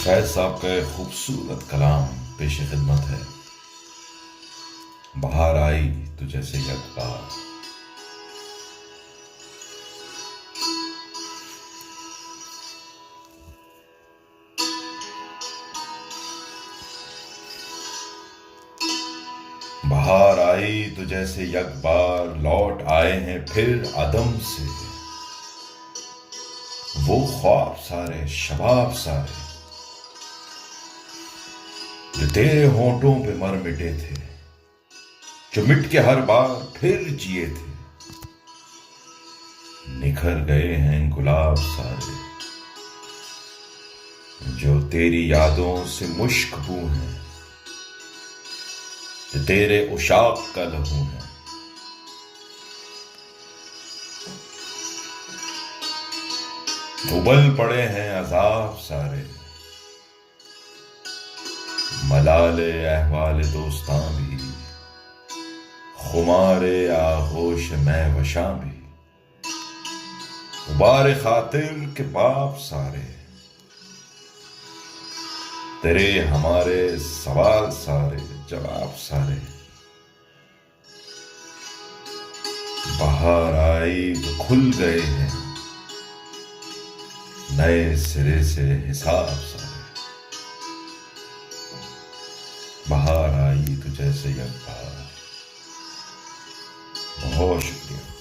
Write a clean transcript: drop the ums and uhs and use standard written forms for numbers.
शायद साहब का एक खूबसूरत कलाम पेश खिदमत है। बाहर आई तो जैसे यकबार, बाहर आई तो जैसे यकबार, लौट आए हैं फिर अदम से वो ख्वाब सारे, शबाब सारे जो तेरे होंठों पे मर मिटे थे, जो मिट के हर बार फिर जिए थे। निखर गए हैं गुलाब सारे जो तेरी यादों से मुश्क बू हैं, जो तेरे उशाक का लहू है। उबल पड़े हैं अजाब सारे, मलाले अहवाल दोस्तां भी, खुमारे आगोश मैं वशां भी। उबारे खातिर के बाप सारे, तेरे हमारे सवाल सारे, जवाब सारे। बाहर आई तो खुल गए हैं नए सिरे से हिसाब सारे। बाहर आई तो जैसे यकबार। बहुत शुक्रिया।